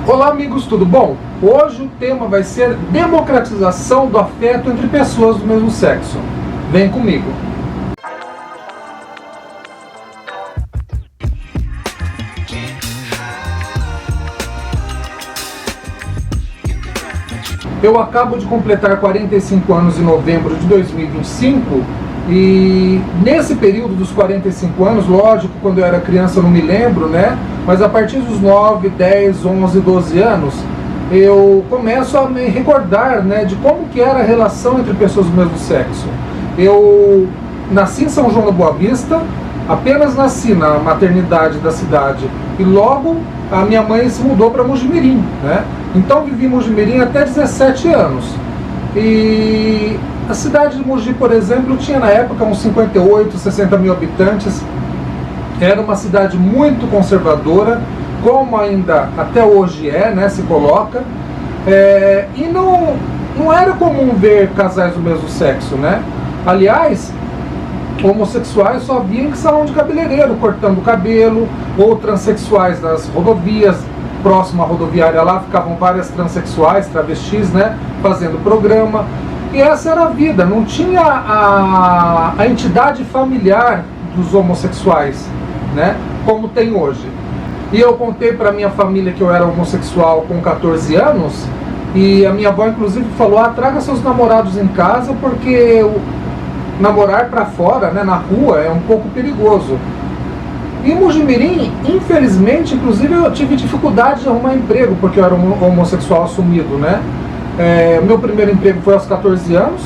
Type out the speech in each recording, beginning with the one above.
Olá amigos, tudo bom? Hoje o tema vai ser democratização do afeto entre pessoas do mesmo sexo. Vem comigo. Eu acabo de completar 45 anos em novembro de 2025 e nesse período dos 45 anos, lógico, quando eu era criança eu não me lembro, né? Mas a partir dos 9, 10, 11, 12 anos, eu começo a me recordar, né, de como que era a relação entre pessoas do mesmo sexo. Eu nasci em São João da Boa Vista, apenas nasci na maternidade da cidade e logo a minha mãe se mudou para Mojimirim, né? Então vivi em Mojimirim até 17 anos. E a cidade de Mogi, por exemplo, tinha na época uns 58, 60 mil habitantes. Era uma cidade muito conservadora, como ainda até hoje é, né, se coloca. E não era comum ver casais do mesmo sexo, né? Aliás, homossexuais só havia em salão de cabeleireiro, cortando o cabelo, ou transexuais nas rodovias. Próximo à rodoviária lá ficavam várias transexuais, travestis, né, fazendo programa. E essa era a vida, não tinha a entidade familiar dos homossexuais, né, como tem hoje. E eu contei para minha família que eu era homossexual com 14 anos, e a minha avó inclusive falou, traga seus namorados em casa, porque namorar para fora, né, na rua, é um pouco perigoso. E em Mojimirim, infelizmente, inclusive eu tive dificuldade de arrumar emprego, porque eu era um homossexual assumido, né? Meu primeiro emprego foi aos 14 anos,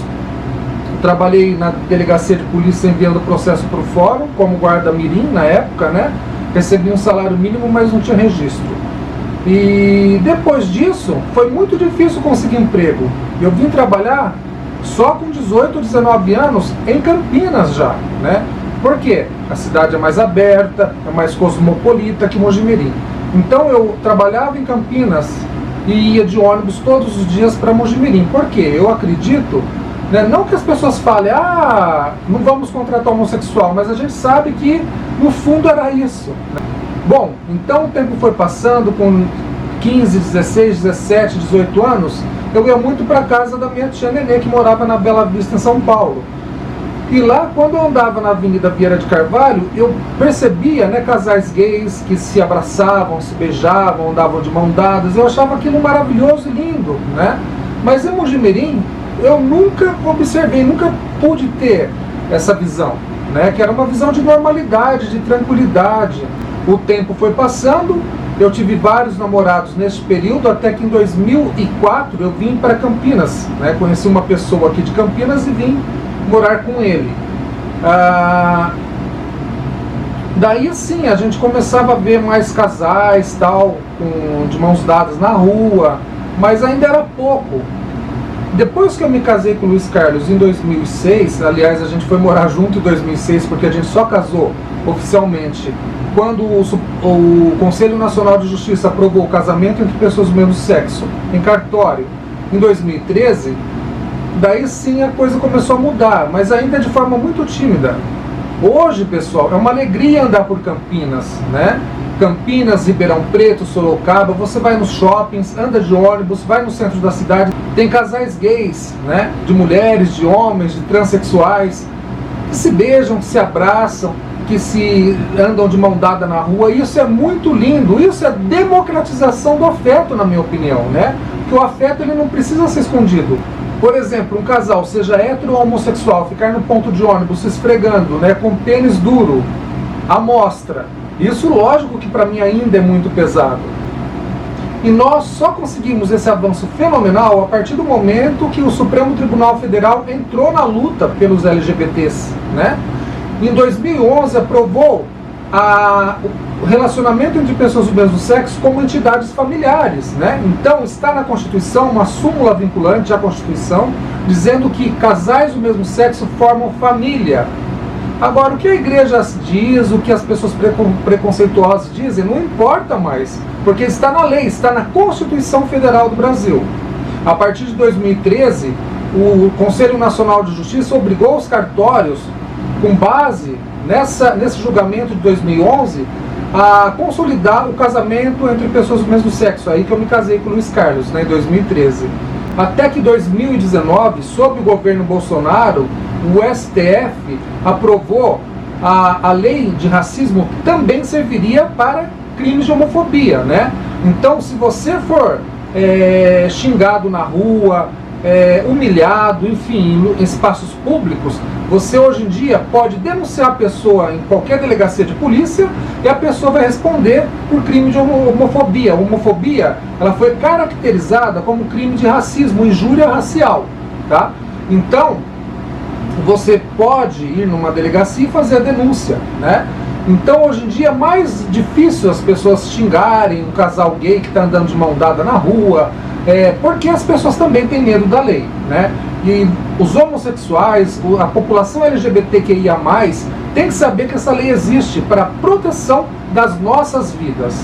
trabalhei na delegacia de polícia enviando processo para o fórum, como guarda-mirim na época, né? Recebi um salário mínimo, mas não tinha registro. E depois disso, foi muito difícil conseguir emprego. Eu vim trabalhar só com 18, 19 anos em Campinas já, né? Por quê? A cidade é mais aberta, é mais cosmopolita que Mojimirim. Então eu trabalhava em Campinas e ia de ônibus todos os dias para Mojimirim. Por quê? Eu acredito, né, não que as pessoas falem, não vamos contratar homossexual, mas a gente sabe que no fundo era isso. Bom, então o tempo foi passando, com 15, 16, 17, 18 anos, eu ia muito para casa da minha tia Nenê, que morava na Bela Vista, em São Paulo. E lá, quando eu andava na Avenida Vieira de Carvalho, eu percebia, né, casais gays que se abraçavam, se beijavam, andavam de mão dadas. Eu achava aquilo maravilhoso e lindo, né? Mas em Mojimirim, eu nunca observei, nunca pude ter essa visão, né? Que era uma visão de normalidade, de tranquilidade. O tempo foi passando, eu tive vários namorados nesse período, até que em 2004 eu vim para Campinas, né? Conheci uma pessoa aqui de Campinas e vim morar com ele. Daí sim, a gente começava a ver mais casais, tal, de mãos dadas na rua, mas ainda era pouco. Depois que eu me casei com o Luiz Carlos em 2006, aliás, a gente foi morar junto em 2006, porque a gente só casou oficialmente quando o Conselho Nacional de Justiça aprovou o casamento entre pessoas do mesmo sexo, em cartório, em 2013, daí sim a coisa começou a mudar, mas ainda de forma muito tímida. Hoje, pessoal, é uma alegria andar por Campinas, né? Campinas, Ribeirão Preto, Sorocaba, você vai nos shoppings, anda de ônibus, vai no centro da cidade, tem casais gays, né? De mulheres, de homens, de transexuais, que se beijam, que se abraçam, que se andam de mão dada na rua. Isso é muito lindo, isso é democratização do afeto, na minha opinião, né? Porque o afeto ele não precisa ser escondido. Por exemplo, um casal, seja hétero ou homossexual, ficar no ponto de ônibus se esfregando, né, com pênis duro, à mostra. Isso, lógico que para mim ainda é muito pesado. E nós só conseguimos esse avanço fenomenal a partir do momento que o Supremo Tribunal Federal entrou na luta pelos LGBTs, né? Em 2011 aprovou o relacionamento entre pessoas do mesmo sexo como entidades familiares, né? Então está na Constituição uma súmula vinculante à Constituição dizendo que casais do mesmo sexo formam família. Agora, o que a igreja diz, o que as pessoas preconceituosas dizem, não importa mais, porque está na lei, está na Constituição Federal do Brasil. A partir de 2013, o Conselho Nacional de Justiça obrigou os cartórios, com base nesse julgamento de 2011, a consolidar o casamento entre pessoas do mesmo sexo. Aí que eu me casei com o Luiz Carlos, né, em 2013. Até que em 2019, sob o governo Bolsonaro, o STF aprovou a lei de racismo, que também serviria para crimes de homofobia, né? Então, se você for xingado na rua, humilhado, enfim, em espaços públicos, você hoje em dia pode denunciar a pessoa em qualquer delegacia de polícia e a pessoa vai responder por crime de homofobia. A homofobia, ela foi caracterizada como crime de racismo, injúria racial, tá? Então, você pode ir numa delegacia e fazer a denúncia, né? Então, hoje em dia é mais difícil as pessoas xingarem um casal gay que está andando de mão dada na rua, porque as pessoas também têm medo da lei, né? E os homossexuais, a população LGBTQIA+, tem que saber que essa lei existe para proteção das nossas vidas.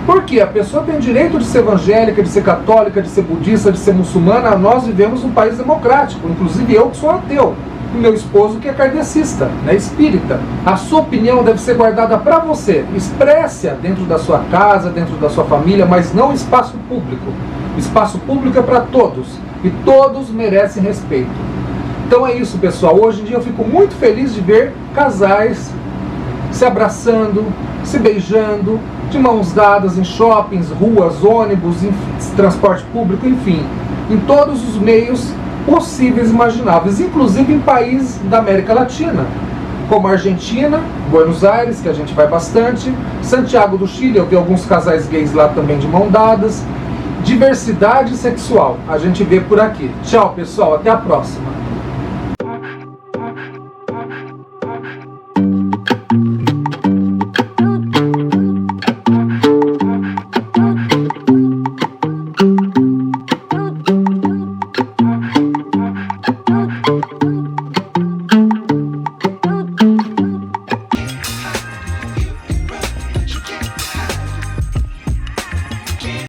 Porque a pessoa tem direito de ser evangélica, de ser católica, de ser budista, de ser muçulmana. Nós vivemos um país democrático, inclusive eu que sou ateu. E meu esposo que é kardecista, né, espírita. A sua opinião deve ser guardada para você. Expresse-a dentro da sua casa, dentro da sua família, mas não em espaço público. Espaço público é para todos. E todos merecem respeito. Então é isso, pessoal. Hoje em dia eu fico muito feliz de ver casais se abraçando, se beijando, de mãos dadas em shoppings, ruas, ônibus, em transporte público, enfim. Em todos os meios possíveis e imagináveis, inclusive em países da América Latina, como a Argentina, Buenos Aires, que a gente vai bastante, Santiago do Chile, eu vi alguns casais gays lá também de mão dadas. Diversidade sexual, a gente vê por aqui. Tchau, pessoal, até a próxima.